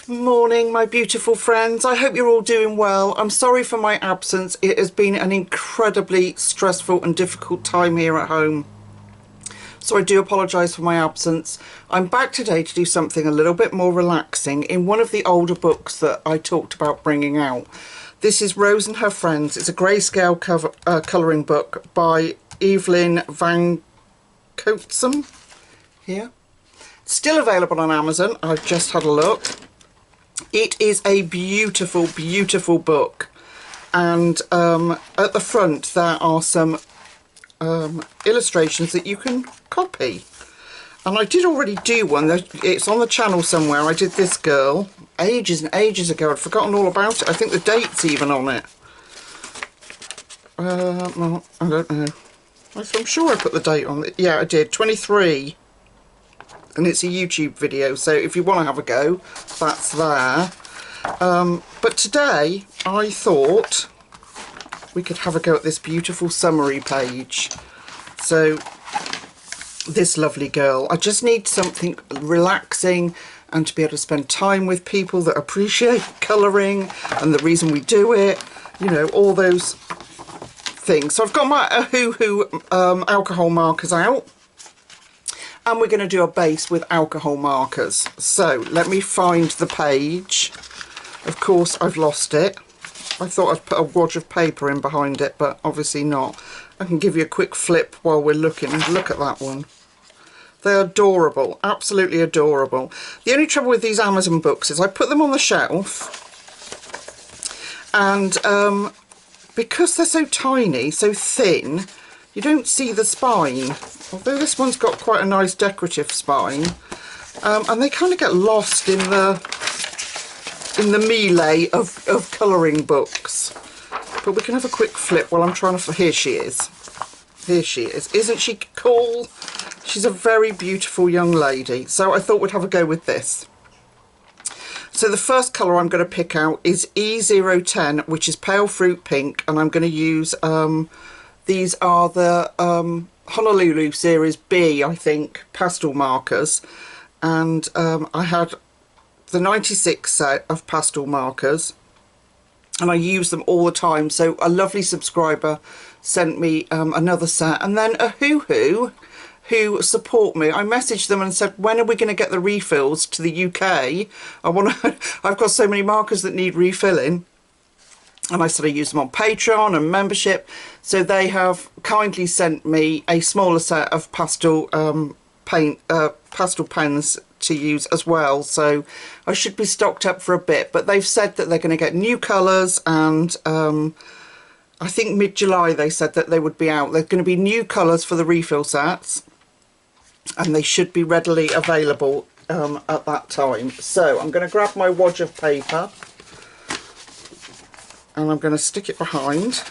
Morning, my beautiful friends. I hope you're all doing well. I'm sorry for my absence. It has been an incredibly stressful and difficult time here at home. So I do apologise for my absence. I'm back today to do something a little bit more relaxing in one of the older books that I talked about bringing out. This is Rose and Her Friends. It's a grayscale colouring book by Evelyn Van Coatsum here. Still available on Amazon. I've just had a look. It is a beautiful, beautiful book, and at the front there are some illustrations that you can copy. And I did already do one. It's on the channel somewhere. I did this girl ages and ages ago. I'd forgotten all about it. I think the date's even on it. Well, I don't know. I'm sure I put the date on it. Yeah, I did. 23. And it's a YouTube video, so if you want to have a go, that's there. But today I thought we could have a go at this beautiful summary page. So this lovely girl, I just need something relaxing and to be able to spend time with people that appreciate colouring and the reason we do it, you know, all those things. So I've got my alcohol markers out. And we're going to do a base with alcohol markers. So let me find the page. Of course I've lost it. I thought I'd put a wad of paper in behind it, but obviously not. I can give you a quick flip while we're looking. Look at that one. They're adorable, absolutely adorable. The only trouble with these Amazon books is I put them on the shelf, and because they're so tiny, so thin, you don't see the spine. Although this one's got quite a nice decorative spine, and they kind of get lost in the melee of colouring books. But we can have a quick flip while I'm trying to... Here she is. Here she is. Isn't she cool? She's a very beautiful young lady. So I thought we'd have a go with this. So the first colour I'm going to pick out is E010, which is pale fruit pink, and I'm going to use... these are the... Honolulu Series B, I think, pastel markers, and I had the 96 set of pastel markers and I use them all the time. So a lovely subscriber sent me another set, and then a who support me, I messaged them and said, when are we going to get the refills to the UK? I've got so many markers that need refilling. And I said I use them on Patreon and membership, so they have kindly sent me a smaller set of pastel pastel pens to use as well. So I should be stocked up for a bit. But they've said that they're going to get new colours, and I think mid-July they said that they would be out. There's going to be new colours for the refill sets, and they should be readily available at that time. So I'm going to grab my wad of paper. And I'm going to stick it behind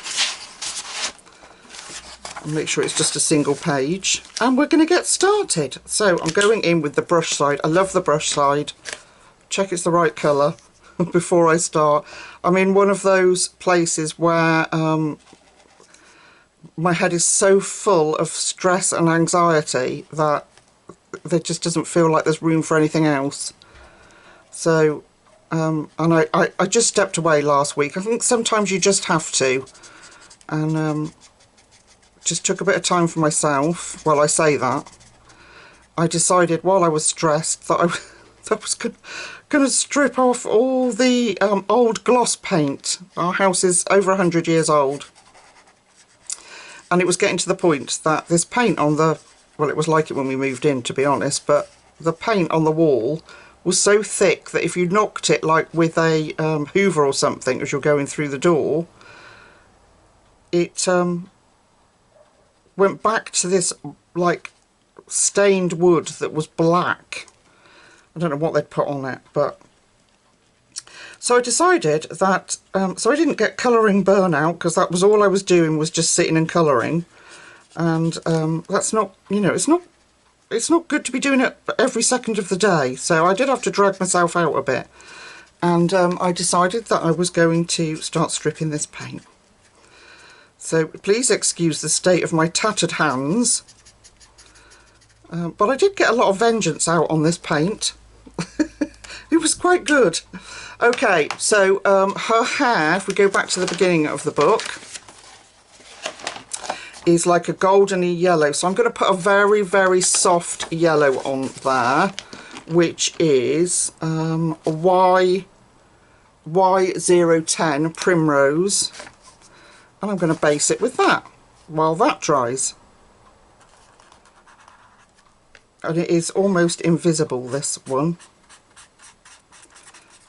and make sure it's just a single page, and we're going to get started. So I'm going in with the brush side. I love the brush side. Check it's the right colour before I start. I'm in one of those places where my head is so full of stress and anxiety that there just doesn't feel like there's room for anything else. So and I just stepped away last week. I think sometimes you just have to, and just took a bit of time for myself. Well, I say that. I decided while I was stressed that I was going to strip off all the old gloss paint. Our house is over 100 years old, and it was getting to the point that this paint on the... Well, it was like it when we moved in, to be honest, but the paint on the wall was so thick that if you knocked it like with a hoover or something as you're going through the door, it went back to this like stained wood that was black. I don't know what they'd put on it, but so I decided that so I didn't get colouring burnout, because that was all I was doing, was just sitting and colouring, and that's not, you know, it's not good to be doing it every second of the day. So I did have to drag myself out a bit, and I decided that I was going to start stripping this paint. So please excuse the state of my tattered hands, but I did get a lot of vengeance out on this paint. It was quite good. Okay, so her hair, if we go back to the beginning of the book, is like a goldeny yellow. So I'm going to put a very, very soft yellow on there, which is Y010 Primrose. And I'm going to base it with that while that dries. And it is almost invisible, this one.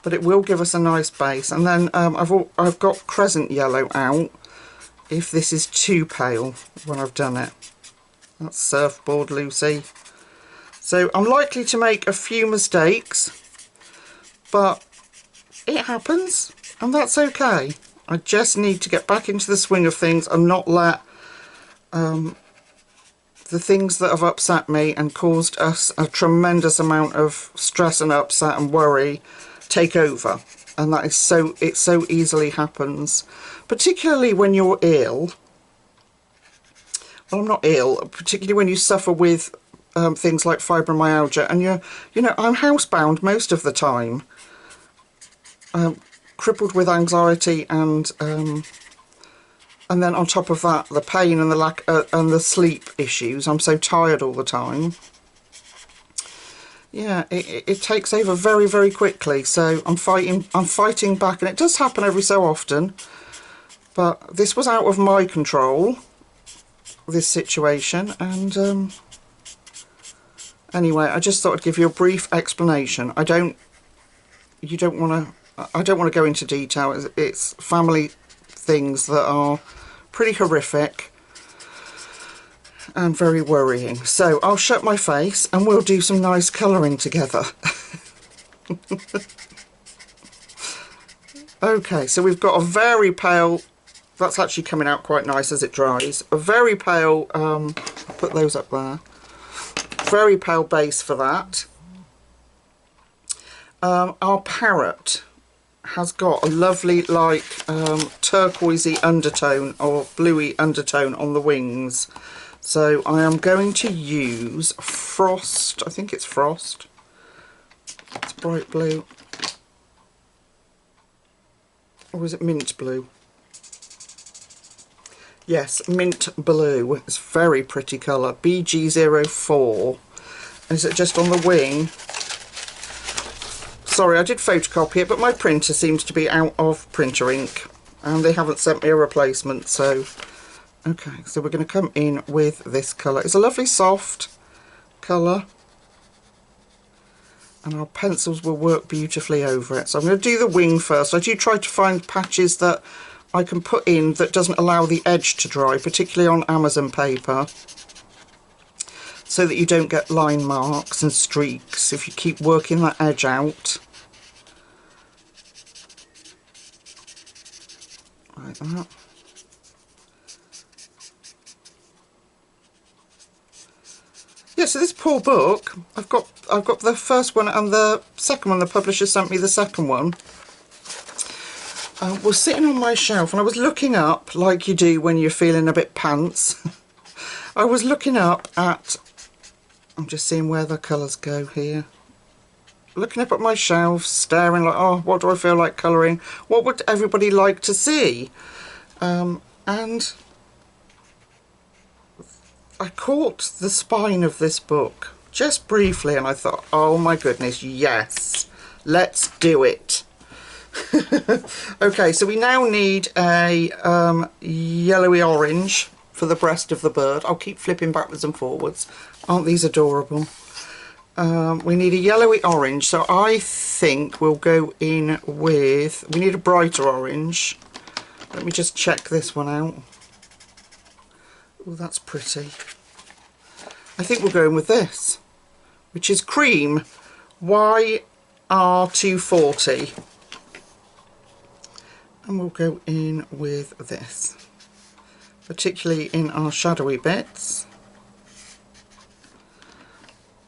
But it will give us a nice base. And then I've got Crescent Yellow out, if this is too pale when I've done it. That's Surfboard, Lucy. So I'm likely to make a few mistakes, but it happens, and that's okay. I just need to get back into the swing of things and not let the things that have upset me and caused us a tremendous amount of stress and upset and worry take over. And that is it so easily happens, particularly when you're ill. Well, I'm not ill, particularly when you suffer with things like fibromyalgia, and you know, I'm housebound most of the time, crippled with anxiety, and then on top of that, the pain and the lack and the sleep issues. I'm so tired all the time. Yeah, it takes over very, very quickly. So I'm fighting back, and it does happen every so often. But this was out of my control, this situation, and anyway, I just thought I'd give you a brief explanation. I don't want to go into detail. It's family things that are pretty horrific and very worrying. So I'll shut my face and we'll do some nice colouring together. Okay, so we've got a very pale, that's actually coming out quite nice as it dries, a very pale, I'll put those up there, very pale base for that. Our parrot has got a lovely, like, turquoisey undertone or bluey undertone on the wings. So I am going to use Frost, I think it's Frost, it's bright blue, or is it mint blue? Yes, mint blue. It's a very pretty colour. BG04. Is it just on the wing? Sorry, I did photocopy it, but my printer seems to be out of printer ink, and they haven't sent me a replacement. So, okay, so we're going to come in with this colour. It's a lovely soft colour, and our pencils will work beautifully over it. So I'm going to do the wing first. I do try to find patches that I can put in that doesn't allow the edge to dry, particularly on Amazon paper, so that you don't get line marks and streaks if you keep working that edge out. Like that. Yeah, so this poor book, I've got the first one and the second one. The publisher sent me the second one. Was sitting on my shelf, and I was looking up, like you do when you're feeling a bit pants. I was looking up at, I'm just seeing where the colours go here. Looking up at my shelf, staring like, oh, what do I feel like colouring? What would everybody like to see? And I caught the spine of this book just briefly, and I thought, oh my goodness, yes, let's do it. Okay, so we now need a yellowy orange for the breast of the bird. I'll keep flipping backwards and forwards. Aren't these adorable? We need a yellowy orange, so I think we'll go in with, we need a brighter orange. Let me just check this one out. Oh, that's pretty. I think we'll go in with this, which is Cream YR240. And we'll go in with this, particularly in our shadowy bits.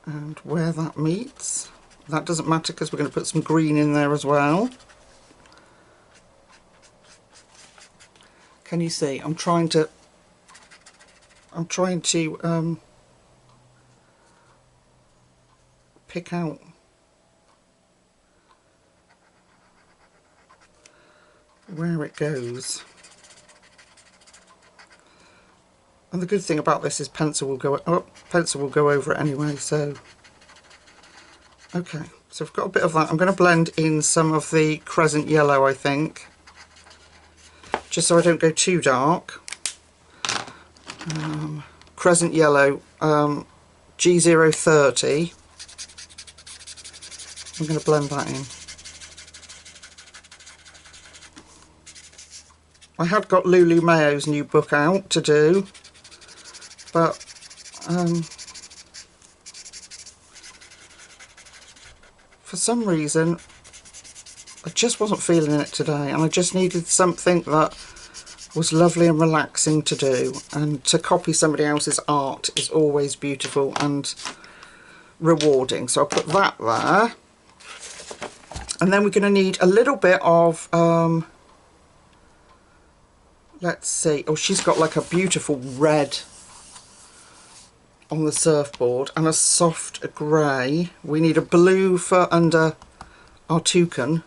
And where that meets, that doesn't matter because we're going to put some green in there as well. Can you see? I'm trying to pick out where it goes. And the good thing about this is pencil will go over it anyway, so okay, so I've got a bit of that. I'm going to blend in some of the crescent yellow, I think, just so I don't go too dark. Crescent yellow, G030. I'm going to blend that in. I had got Lulu Mayo's new book out to do, but for some reason I just wasn't feeling it today, and I just needed something that was lovely and relaxing to do, and to copy somebody else's art is always beautiful and rewarding. So I'll put that there, and then we're going to need a little bit of let's see, oh, she's got like a beautiful red on the surfboard and a soft grey. We need a blue for under our toucan.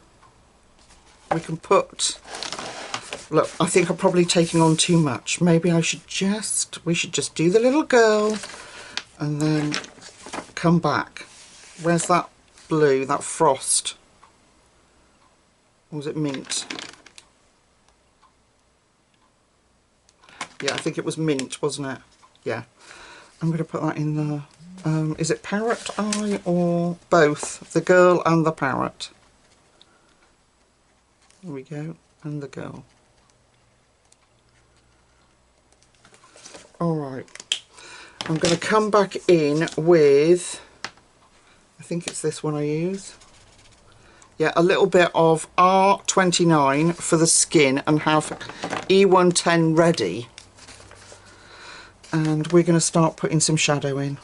We can put, look, I think I'm probably taking on too much. Maybe we should just do the little girl and then come back. Where's that blue, that frost? Or was it mint? Yeah, I think it was mint, wasn't it? Yeah. I'm going to put that in the, is it parrot eye or both? The girl and the parrot. There we go, and the girl. Alright, I'm going to come back in with, I think it's this one I use. Yeah, a little bit of R29 for the skin and have E110 ready. And we're going to start putting some shadow in.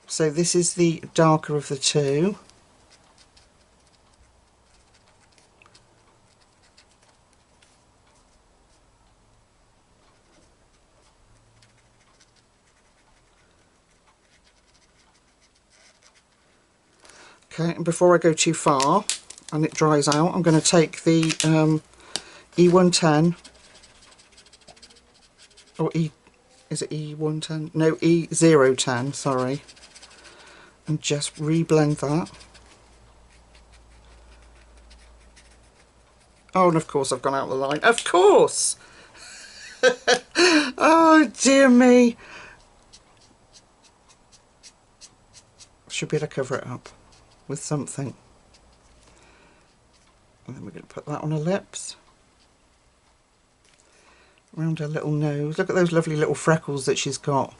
So this is the darker of the two. Okay, and before I go too far and it dries out, I'm going to take the E110, or is it E110? No, E010, sorry, and just reblend that. Oh, and of course I've gone out the line. Of course! Oh, dear me. Should be able to cover it up with something. And then we're going to put that on her lips. Around her little nose. Look at those lovely little freckles that she's got.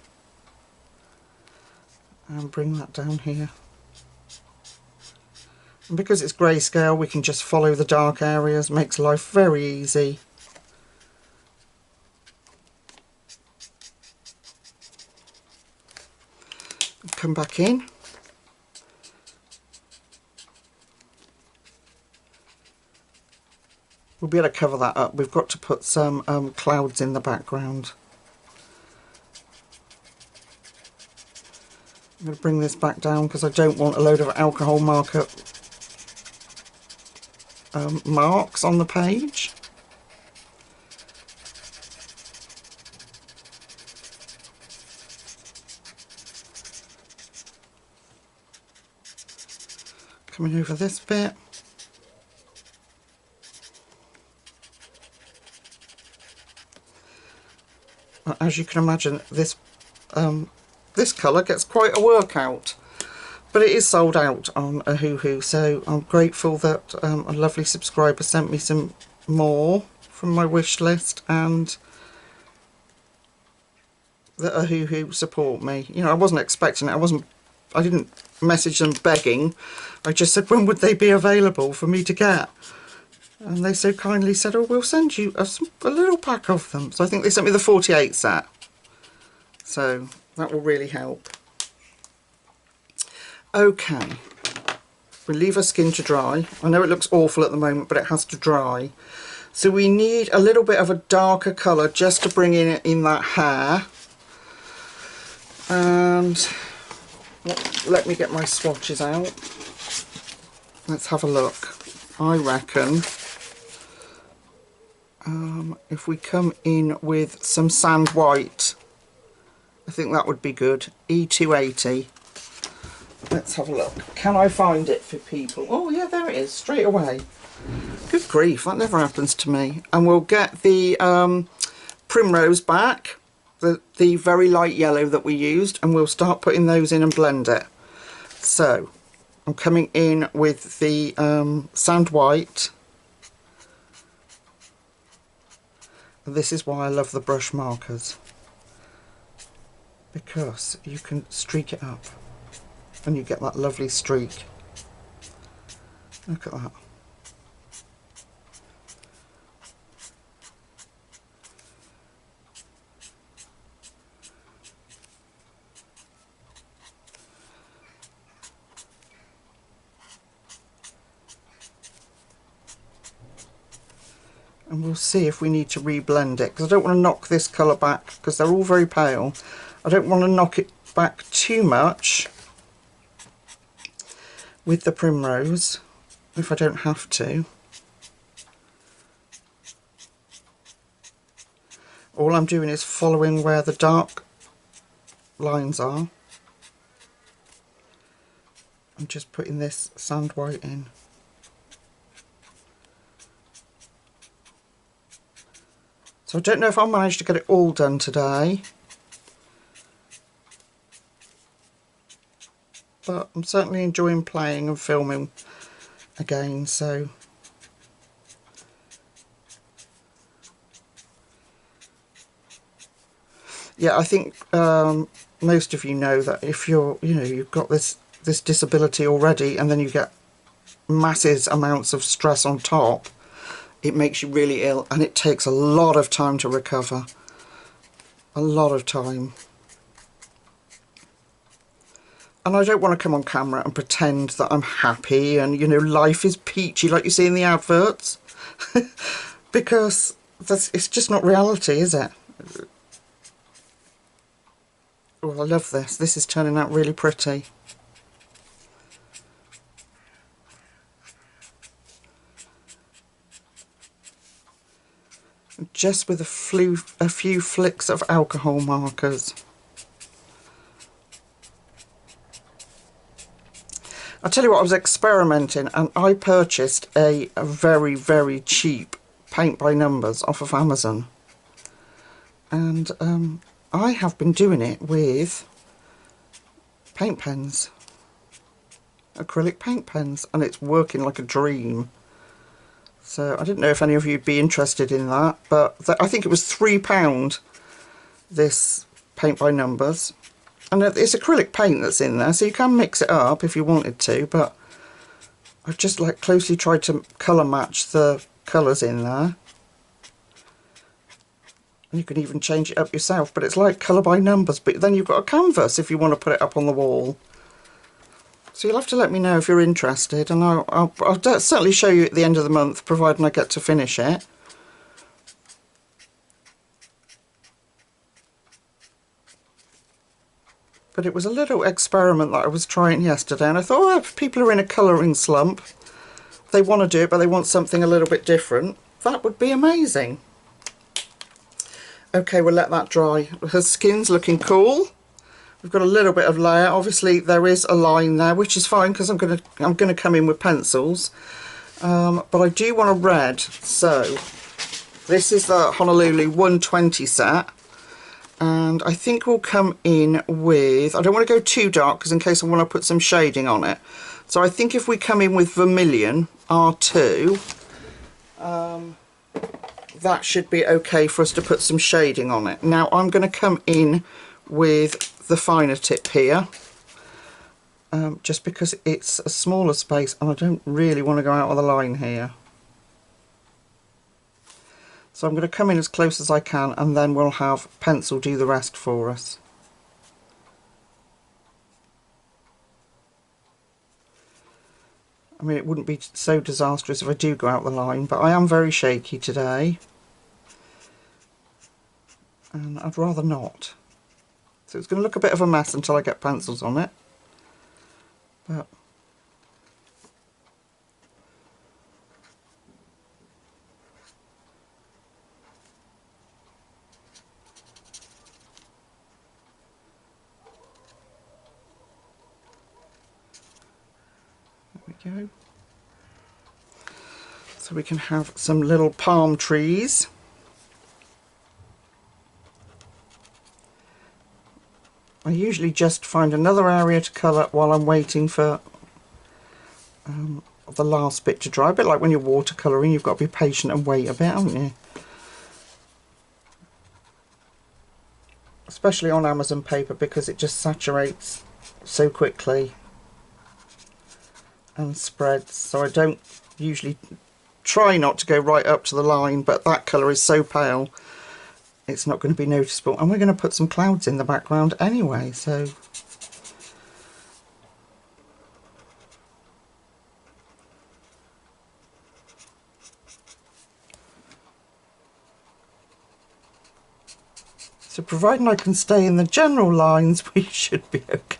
And bring that down here. And because it's grayscale, we can just follow the dark areas. Makes life very easy. Come back in. We'll be able to cover that up. We've got to put some clouds in the background. I'm going to bring this back down because I don't want a load of alcohol marker marks on the page. Coming over this bit. As you can imagine, this this colour gets quite a workout, but it is sold out on Ohuhu, so I'm grateful that a lovely subscriber sent me some more from my wish list, and that Ohuhu support me. You know, I wasn't expecting it. I didn't message them begging. I just said, when would they be available for me to get? And they so kindly said, oh, we'll send you a little pack of them. So I think they sent me the 48 set. So that will really help. Okay. We'll leave our skin to dry. I know it looks awful at the moment, but it has to dry. So we need a little bit of a darker colour just to bring in that hair. And let me get my swatches out. Let's have a look. I reckon If we come in with some sand white, I think that would be good. E280. Let's have a look. Can I find it for people? Oh yeah, there it is, straight away. Good grief, that never happens to me. And we'll get the primrose back, the very light yellow that we used, and we'll start putting those in and blend it. So I'm coming in with the sand white. This is why I love the brush markers, because you can streak it up and you get that lovely streak. Look at that. And we'll see if we need to reblend it, because I don't want to knock this colour back, because they're all very pale. I don't want to knock it back too much with the primrose, if I don't have to. All I'm doing is following where the dark lines are. I'm just putting this sand white in. So I don't know if I'll manage to get it all done today, but I'm certainly enjoying playing and filming again, so yeah, I think most of you know that if you're, you've got this disability already, and then you get massive amounts of stress on top, it makes you really ill, and it takes a lot of time to recover. A lot of time. And I don't want to come on camera and pretend that I'm happy and, life is peachy like you see in the adverts. Because it's just not reality, is it? Oh, I love this. This is turning out really pretty. Just with a few flicks of alcohol markers. I'll tell you what, I was experimenting, and I purchased a very, very cheap paint by numbers off of Amazon. And I have been doing it with paint pens, acrylic paint pens, and it's working like a dream. So I didn't know if any of you would be interested in that, but I think it was £3, this paint by numbers. And it's acrylic paint that's in there, so you can mix it up if you wanted to, but I've just closely tried to colour match the colours in there. And you can even change it up yourself, but it's like colour by numbers, but then you've got a canvas if you want to put it up on the wall. So you'll have to let me know if you're interested, and I'll certainly show you at the end of the month, providing I get to finish it. But it was a little experiment that I was trying yesterday, and I thought, oh, if people are in a colouring slump, they want to do it, but they want something a little bit different, that would be amazing. Okay, we'll let that dry. Her skin's looking cool. We've got a little bit of layer. Obviously there is a line there, which is fine because I'm gonna come in with pencils. But I do want a red, so this is the Honolulu 120 set, and I think we'll come in with, I don't want to go too dark because in case I want to put some shading on it. So I think if we come in with Vermilion R2, that should be okay for us to put some shading on it. Now I'm going to come in with the finer tip here, just because it's a smaller space and I don't really want to go out of the line here. So I'm going to come in as close as I can, and then we'll have pencil do the rest for us. I mean, it wouldn't be so disastrous if I do go out the line, but I am very shaky today, and I'd rather not. So it's going to look a bit of a mess until I get pencils on it. But go. So we can have some little palm trees. I usually just find another area to colour while I'm waiting for the last bit to dry. A bit like when you're watercolouring, you've got to be patient and wait a bit, haven't you? Especially on Amazon paper, because it just saturates so quickly and spreads. So I don't usually try not to go right up to the line, but that colour is so pale it's not going to be noticeable. And we're going to put some clouds in the background anyway, so providing I can stay in the general lines, we should be okay.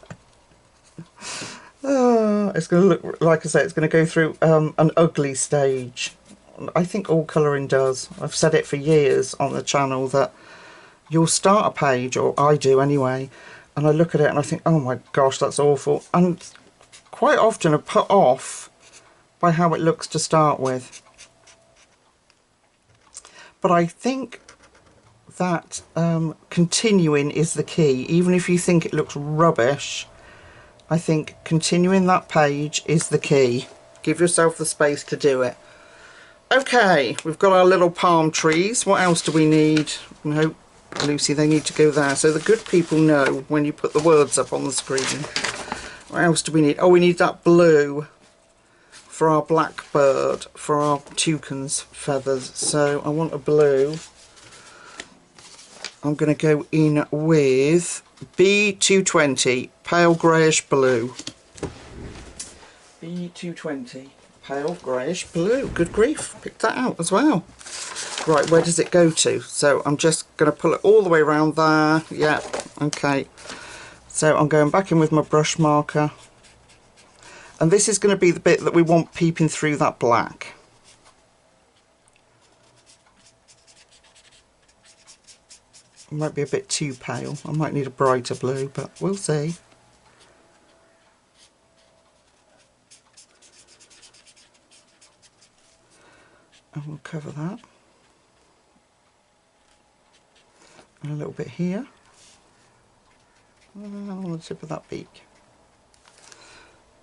It's going to look, like I say, it's going to go through an ugly stage. I think all colouring does. I've said it for years on the channel that you'll start a page, or I do anyway, and I look at it and I think, oh my gosh, that's awful. And quite often I'm put off by how it looks to start with. But I think that continuing is the key. Even if you think it looks rubbish, I think continuing that page is the key. Give yourself the space to do it. Okay, we've got our little palm trees. What else do we need? No, Lucy, they need to go there so the good people know when you put the words up on the screen. What else do we need? Oh, we need that blue for our blackbird, for our toucan's feathers. So I want a blue. I'm going to go in with B220, pale greyish blue. B220, pale greyish blue. Good grief, picked that out as well. Right, where does it go to? So I'm just going to pull it all the way around there. Yeah, okay. So I'm going back in with my brush marker. And this is going to be the bit that we want peeping through that black. It might be a bit too pale. I might need a brighter blue, but we'll see. And we'll cover that. And a little bit here. And on the tip of that beak.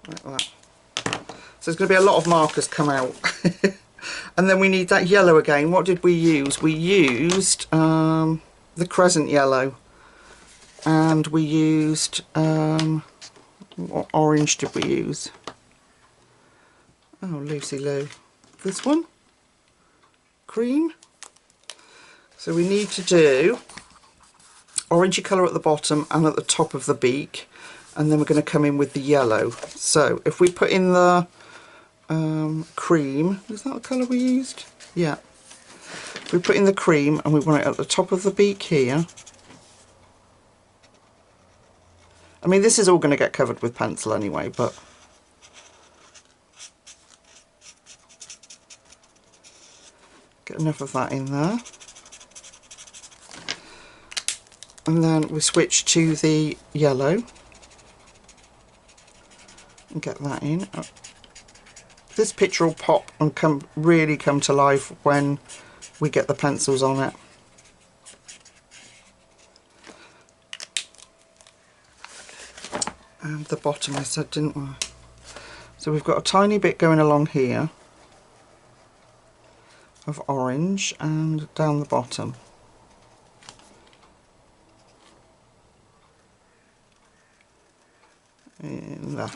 Like that. So there's going to be a lot of markers come out. And then we need that yellow again. What did we use? We used the crescent yellow, and we used what orange did we use? Oh, Lucy Lou, this one, cream. So we need to do orangey colour at the bottom and at the top of the beak, and then we're going to come in with the yellow. So if we put in the cream, is that the colour we used? Yeah. We put in the cream and we want it at the top of the beak here. I mean, this is all going to get covered with pencil anyway, but get enough of that in there. And then we switch to the yellow and get that in. This picture will pop and really come to life when we get the pencils on it. And the bottom I said, didn't I? So we've got a tiny bit going along here of orange and down the bottom. In there.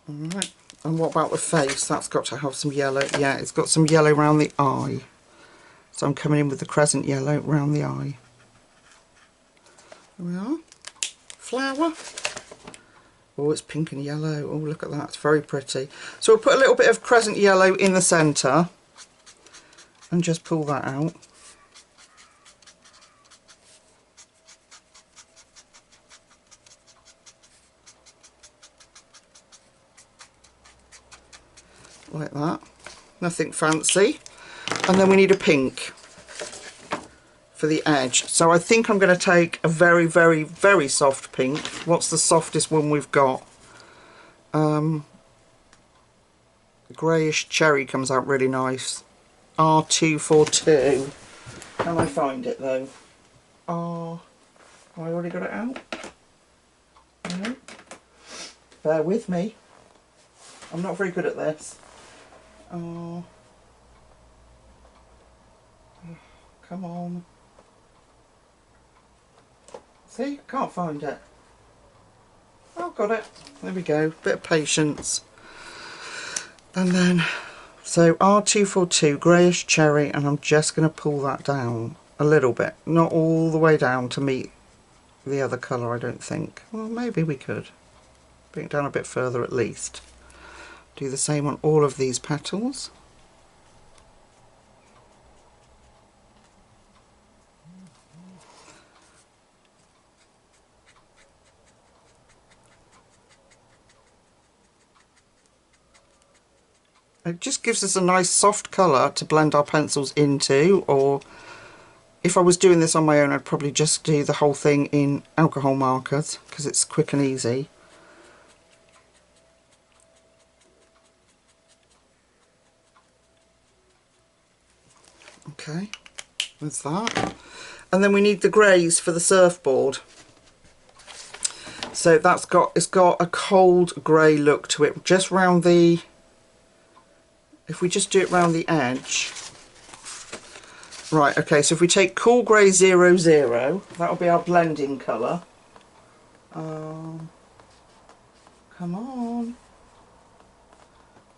Alright, and what about the face? That's got to have some yellow. Yeah, it's got some yellow around the eye. So I'm coming in with the crescent yellow around the eye. There we are. Flower. Oh, it's pink and yellow. Oh, look at that. It's very pretty. So we'll put a little bit of crescent yellow in the centre and just pull that out. Like that, nothing fancy. And then we need a pink for the edge. So I think I'm going to take a very, very, very soft pink. What's the softest one we've got? Greyish cherry comes out really nice. R242. Can I find it though? Have I already got it out? No. Bear with me. I'm not very good at this. Come on. See, can't find it. Oh, got it. There we go. Bit of patience. And then, so R242, greyish cherry, and I'm just going to pull that down a little bit. Not all the way down to meet the other colour, I don't think. Well, maybe we could. Bring it down a bit further at least. Do the same on all of these petals. It just gives us a nice soft colour to blend our pencils into, or if I was doing this on my own I'd probably just do the whole thing in alcohol markers because it's quick and easy. Okay, there's that. And then we need the greys for the surfboard. So it's got a cold grey look to it, just round the, if we just do it round the edge. Right, okay, so if we take cool grey 00, that'll be our blending colour. Come on.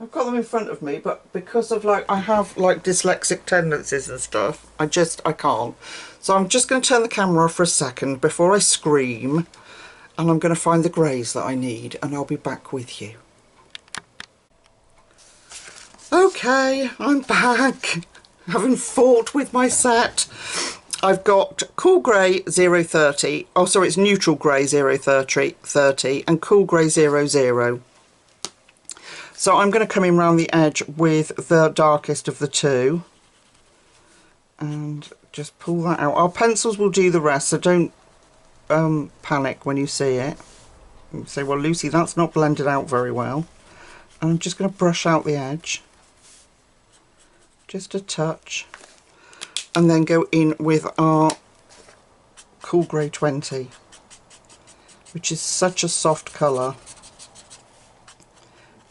I've got them in front of me, but because of I have dyslexic tendencies and stuff, I can't. So I'm just going to turn the camera off for a second before I scream, and I'm going to find the greys that I need, and I'll be back with you. Okay, I'm back, having fought with my set. I've got cool grey 030, oh sorry, it's neutral grey 030, and cool grey 00. So I'm going to come in round the edge with the darkest of the two and just pull that out. Our pencils will do the rest, so don't panic when you see it. You say, well Lucy, that's not blended out very well. And I'm just going to brush out the edge. Just a touch, and then go in with our cool grey 20, which is such a soft colour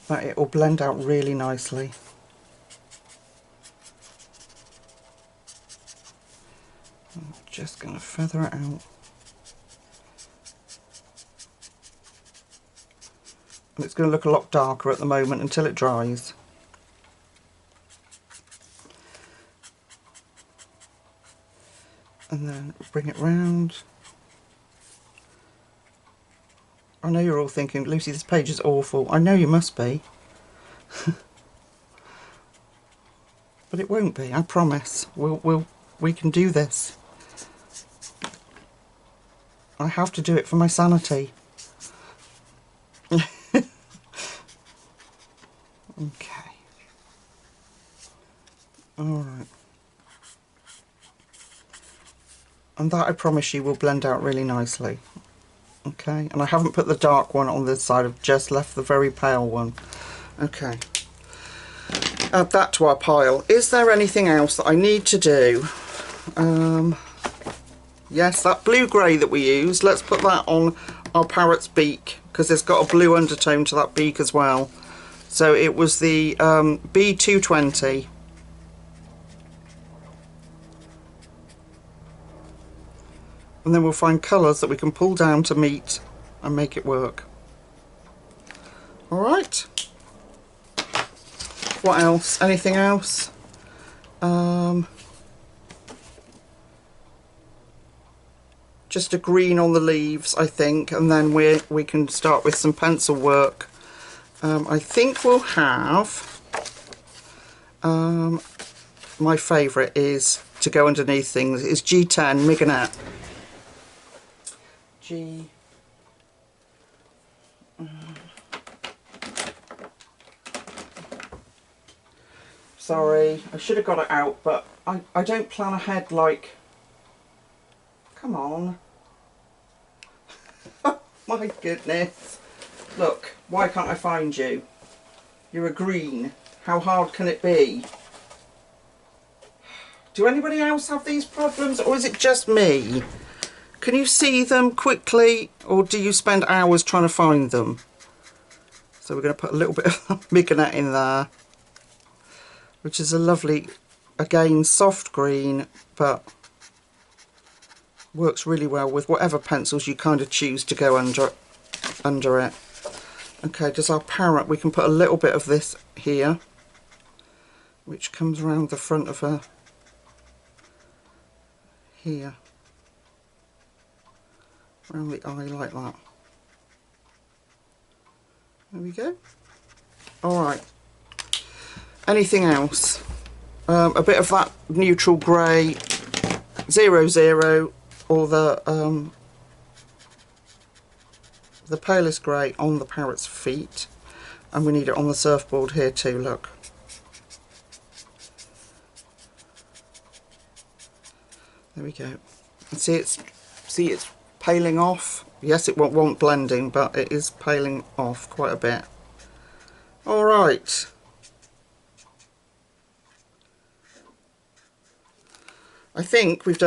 that it will blend out really nicely. I'm just going to feather it out. And it's going to look a lot darker at the moment until it dries. And then bring it round. I know you're all thinking, Lucy, this page is awful. I know you must be. But it won't be, I promise. We can do this. I have to do it for my sanity. Okay. Alright. And that, I promise you, will blend out really nicely. Okay, and I haven't put the dark one on this side, I've just left the very pale one. Okay. Add that to our pile. Is there anything else that I need to do? Yes, that blue grey that we used, let's put that on our parrot's beak, because it's got a blue undertone to that beak as well. So it was the B220. And then we'll find colours that we can pull down to meet and make it work. Alright. What else? Anything else? Just a green on the leaves, I think, and then we can start with some pencil work. I think we'll have my favourite is to go underneath things is G10 Mignonette. Sorry, I should have got it out, but I don't plan ahead like Come on. My goodness. Look, why can't I find you? You're a green. How hard can it be? Do anybody else have these problems, or is it just me? Can you see them quickly, or do you spend hours trying to find them? So we're going to put a little bit of mignonette in there, which is a lovely, again, soft green, but works really well with whatever pencils you kind of choose to go under it. Okay, does our parrot, we can put a little bit of this here, which comes around the front of her here, around the eye like that. There we go. Alright, anything else? A bit of that neutral grey 00 or the palest grey on the parrot's feet, and we need it on the surfboard here too, look. There we go. And see it's paling off. Yes, it won't blending, but it is paling off quite a bit. Alright. I think I've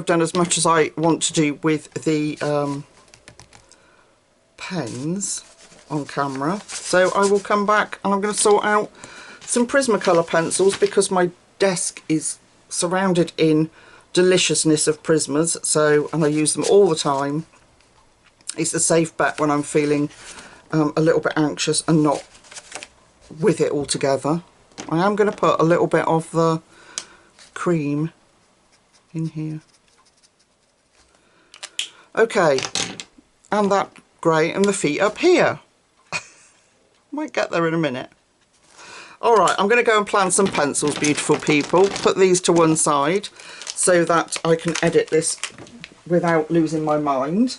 done as much as I want to do with the pens on camera. So I will come back and I'm going to sort out some Prismacolor pencils, because my desk is surrounded in deliciousness of Prismas, and I use them all the time. It's a safe bet when I'm feeling a little bit anxious and not with it all together. I am going to put a little bit of the cream in here. Okay, and that grey and the feet up here. Might get there in a minute. Alright, I'm going to go and plan some pencils, beautiful people. Put these to one side so that I can edit this without losing my mind.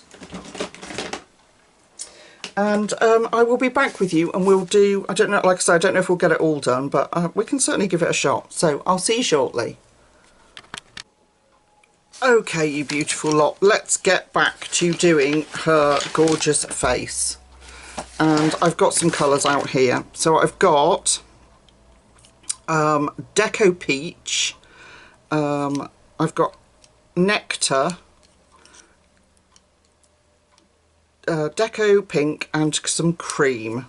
And I will be back with you, and we'll do, I don't know, like I said, I don't know if we'll get it all done, but we can certainly give it a shot. So I'll see you shortly. Okay, you beautiful lot, let's get back to doing her gorgeous face. And I've got some colours out here. So I've got Deco Peach, I've got Nectar, Deco Pink, and some cream.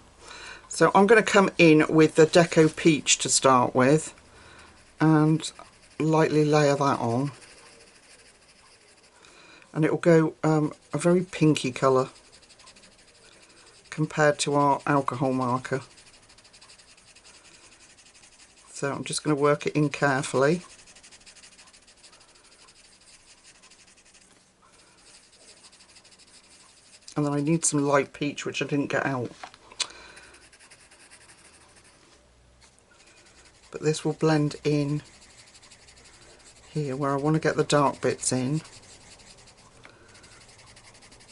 So I'm going to come in with the Deco Peach to start with and lightly layer that on, and it will go a very pinky colour compared to our alcohol marker. So I'm just going to work it in carefully. And then I need some light peach, which I didn't get out. But this will blend in here where I want to get the dark bits in.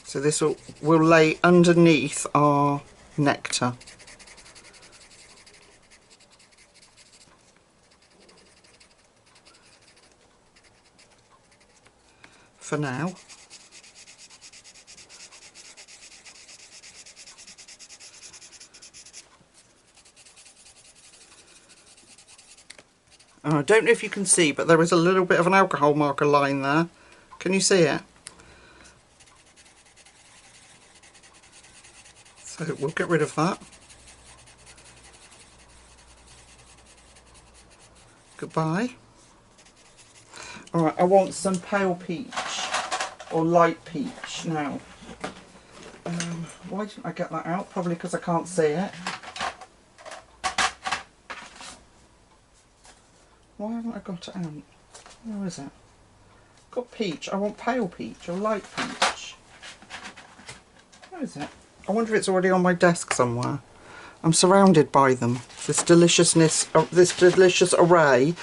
So this will lay underneath our Nectar. For now. And I don't know if you can see, but there is a little bit of an alcohol marker line there. Can you see it? So we'll get rid of that. Goodbye. Alright, I want some pale peach or light peach now. Why didn't I get that out? Probably because I can't see it. Why haven't I got it out? Where is it? Got peach. I want pale peach or light peach. Where is it? I wonder if it's already on my desk somewhere. I'm surrounded by them. This deliciousness, this delicious array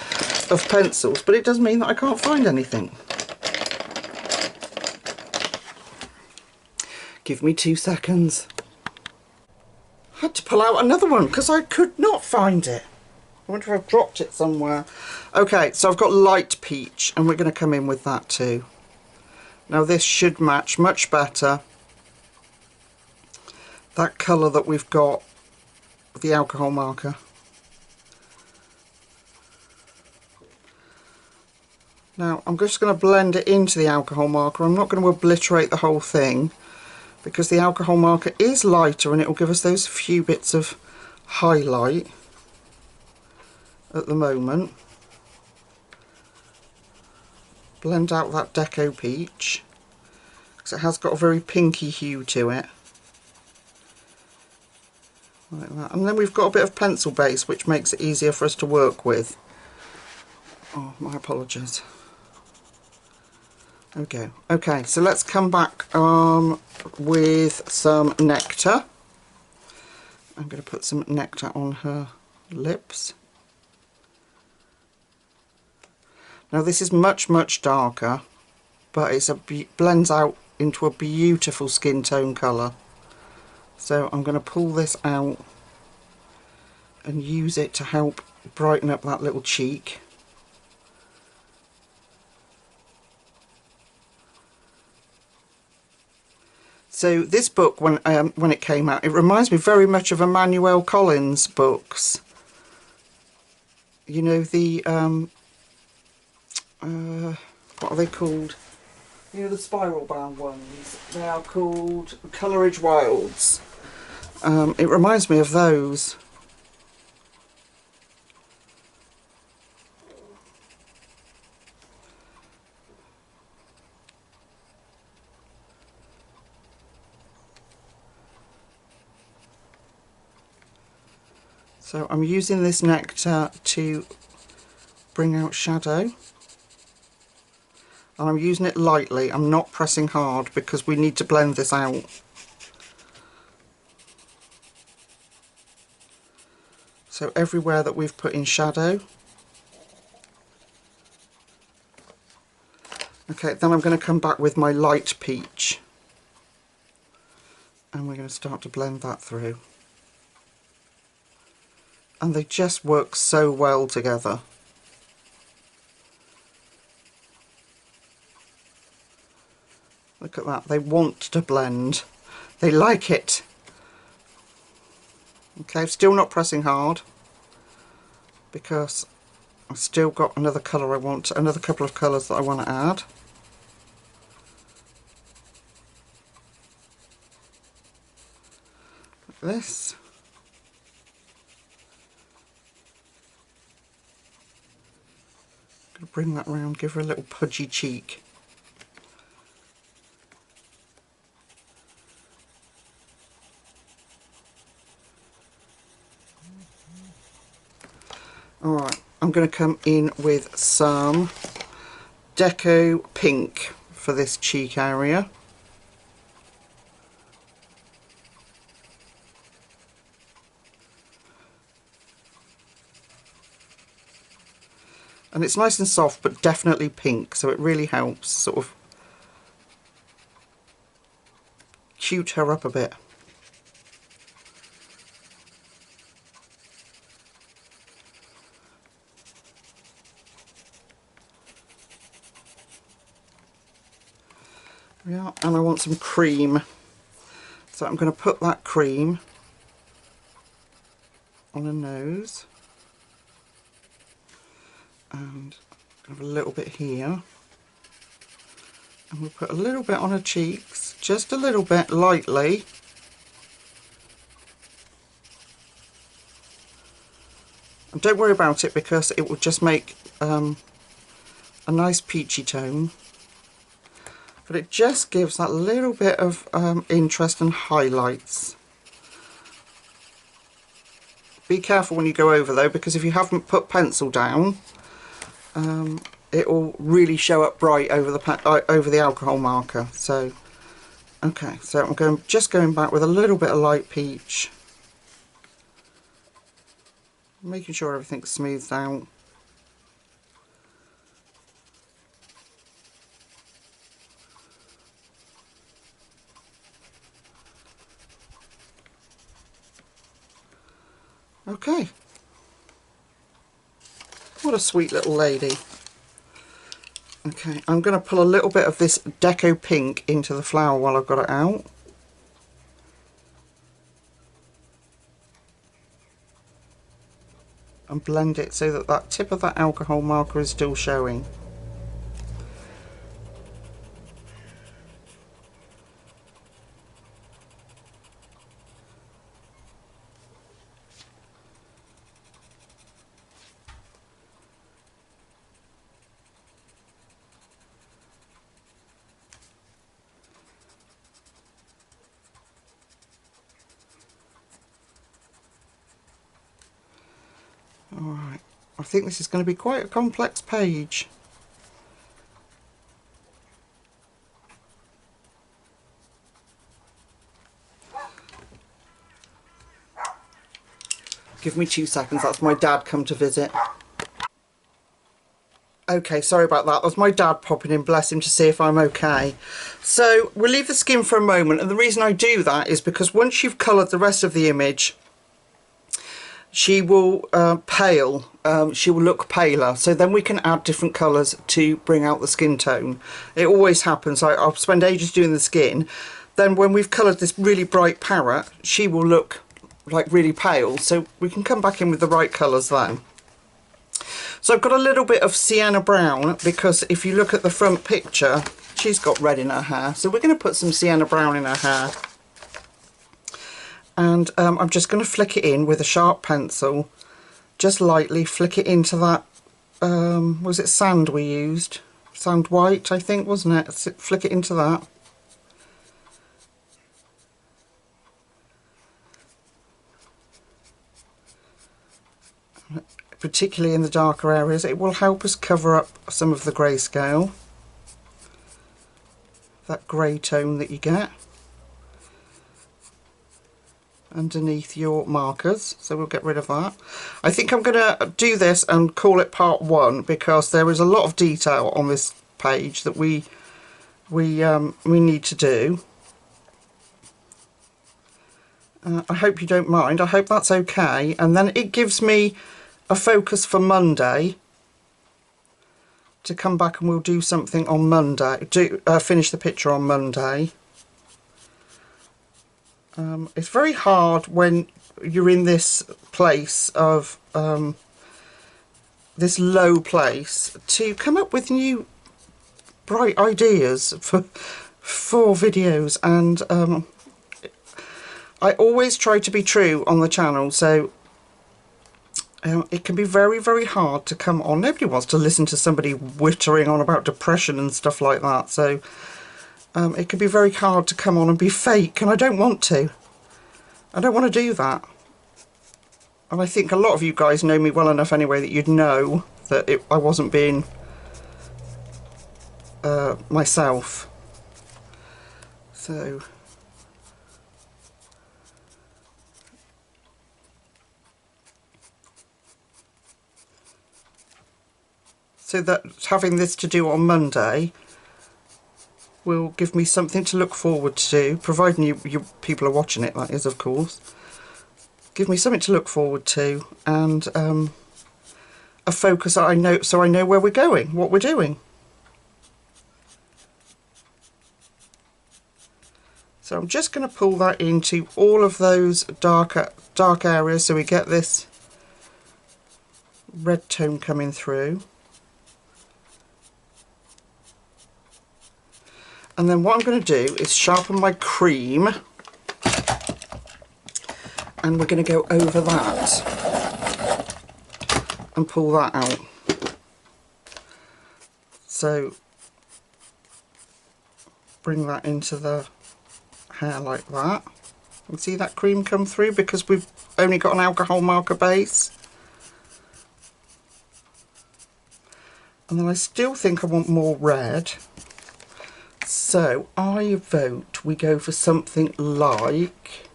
of pencils, but it does mean that I can't find anything. Give me 2 seconds. I had to pull out another one because I could not find it. I wonder if I've dropped it somewhere. Okay, so I've got light peach, and we're going to come in with that too. Now this should match much better that colour that we've got with the alcohol marker. Now I'm just going to blend it into the alcohol marker. I'm not going to obliterate the whole thing because the alcohol marker is lighter and it will give us those few bits of highlight at the moment. Blend out that Deco Peach because it has got a very pinky hue to it. Like that. And then we've got a bit of pencil base which makes it easier for us to work with. Oh, my apologies. There we go. Okay, so let's come back with some nectar. I'm going to put some nectar on her lips. Now this is much darker, but it's blends out into a beautiful skin tone colour. So I'm going to pull this out and use it to help brighten up that little cheek. So this book, when it came out, it reminds me very much of Emmanuel Collins books. You know, the what are they called? You know, the spiral bound ones. They are called Coleridge Wilds. It reminds me of those. So I'm using this nectar to bring out shadow. And I'm using it lightly, I'm not pressing hard because we need to blend this out. So everywhere that we've put in shadow. Okay, then I'm going to come back with my light peach. And we're going to start to blend that through. And they just work so well together. Look at that, they want to blend. They like it. Okay, still not pressing hard because I've still got another colour I want, another couple of colours that I want to add. Like this. I'm going to bring that round, give her a little pudgy cheek. Alright, I'm going to come in with some Deco Pink for this cheek area. And it's nice and soft but definitely pink, so it really helps sort of cute her up a bit. Yeah, and I want some cream, so I'm going to put that cream on her nose and have a little bit here, and we'll put a little bit on her cheeks, just a little bit, lightly. And don't worry about it because it will just make a nice peachy tone. But it just gives that little bit of interest and highlights. Be careful when you go over though, because if you haven't put pencil down, it will really show up bright over the alcohol marker. So, okay, so I'm just going back with a little bit of light peach, making sure everything's smoothed out. Okay, what a sweet little lady. Okay, I'm going to pull a little bit of this Deco Pink into the flower while I've got it out. And blend it so that that tip of that alcohol marker is still showing. Alright, I think this is going to be quite a complex page. Give me 2 seconds, that's my dad come to visit. Okay, sorry about that. That was my dad popping in, bless him, to see if I'm okay. So we'll leave the skin for a moment, and the reason I do that is because once you've coloured the rest of the image, she will pale, she will look paler, so then we can add different colours to bring out the skin tone. It always happens. I'll spend ages doing the skin, then when we've coloured this really bright parrot, she will look like really pale, so we can come back in with the right colours then. So I've got a little bit of sienna brown, because if you look at the front picture, she's got red in her hair, so we're going to put some sienna brown in her hair. And I'm just going to flick it in with a sharp pencil, just lightly flick it into that, was it sand we used? Sand white, I think, wasn't it? Flick it into that. Particularly in the darker areas, it will help us cover up some of the grayscale, that grey tone that you get underneath your markers, so we'll get rid of that. I think I'm going to do this and call it part 1, because there is a lot of detail on this page that we need to do. I hope you don't mind, I hope that's okay, and then it gives me a focus for Monday to come back, and we'll do something on Monday, finish the picture on Monday. It's very hard when you're in this place of this low place to come up with new bright ideas for videos, and I always try to be true on the channel, so it can be very, very hard to come on. Nobody wants to listen to somebody whittering on about depression and stuff like that, so it can be very hard to come on and be fake, and I don't want to. I don't want to do that. And I think a lot of you guys know me well enough anyway that you'd know that I wasn't being myself. So that having this to do on Monday will give me something to look forward to, providing you people are watching it, that is, of course. Give me something to look forward to, and a focus that I know, so I know where we're going, what we're doing. So I'm just going to pull that into all of those dark areas, so we get this red tone coming through. And then what I'm going to do is sharpen my cream, and we're going to go over that and pull that out. So bring that into the hair like that. You see that cream come through because we've only got an alcohol marker base. And then I still think I want more red. So I vote we go for something like,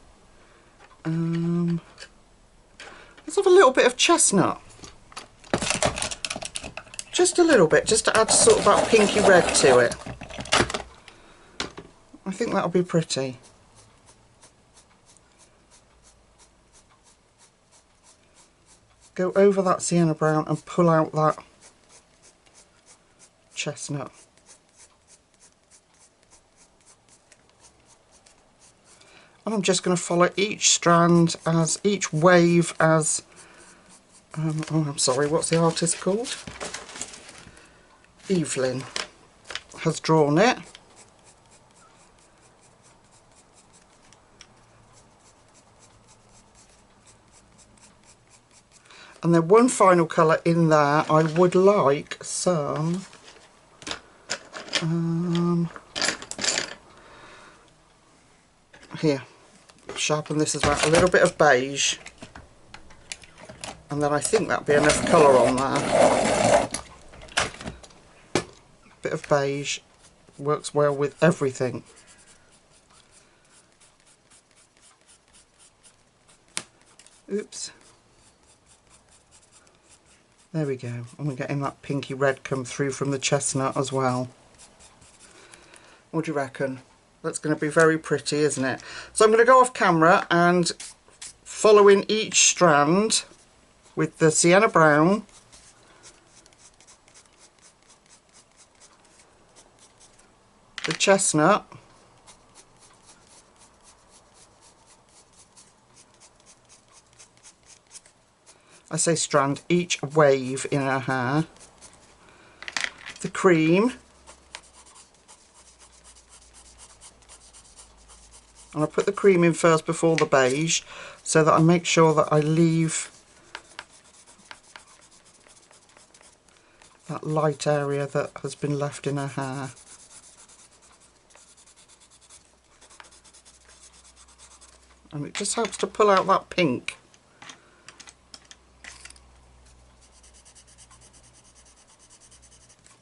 let's have a little bit of chestnut. Just a little bit, just to add sort of that pinky red to it. I think that'll be pretty. Go over that sienna brown and pull out that chestnut. And I'm just going to follow each strand, as each wave, as oh, I'm sorry, what's the artist called? Evelyn has drawn it. And then one final colour in there, I would like some here, sharpen this as well, a little bit of beige, and then I think that'd be enough colour on there. Bit of beige works well with everything. Oops. There we go, and we're getting that pinky red come through from the chestnut as well. What do you reckon? That's going to be very pretty, isn't it? So I'm going to go off camera and follow in each strand with the sienna brown, the chestnut, I say strand, each wave in her hair, the cream, and I put the cream in first before the beige so that I make sure that I leave that light area that has been left in her hair. And it just helps to pull out that pink.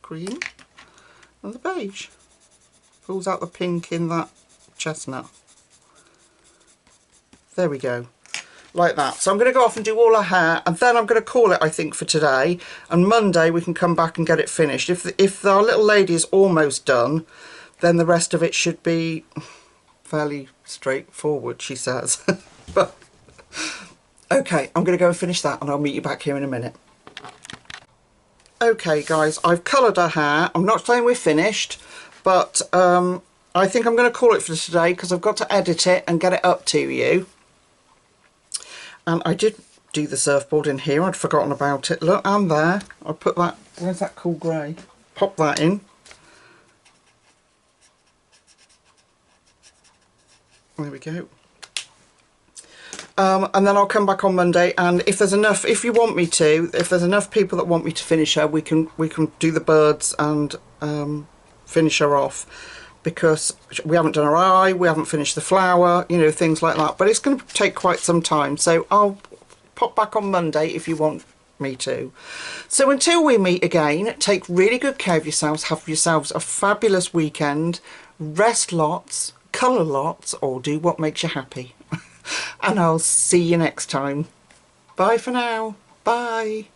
Cream and the beige pulls out the pink in that chestnut. There we go, like that. So I'm going to go off and do all her hair, and then I'm going to call it, I think, for today, and Monday we can come back and get it finished. If our little lady is almost done, then the rest of it should be fairly straightforward, she says. But okay, I'm going to go and finish that, and I'll meet you back here in a minute. Okay guys, I've coloured her hair. I'm not saying we're finished, but I think I'm going to call it for today because I've got to edit it and get it up to you. And I did do the surfboard in here, I'd forgotten about it. Look, I'm there. I'll put that, where's that cool grey? Pop that in. There we go. And then I'll come back on Monday, and if there's enough, if you want me to, if there's enough people that want me to finish her, we can do the birds and finish her off, because we haven't done her eye, we haven't finished the flower, you know, things like that. But it's going to take quite some time, so I'll pop back on Monday if you want me to. So until we meet again, take really good care of yourselves, have yourselves a fabulous weekend, rest lots, colour lots, or do what makes you happy. And I'll see you next time. Bye for now. Bye.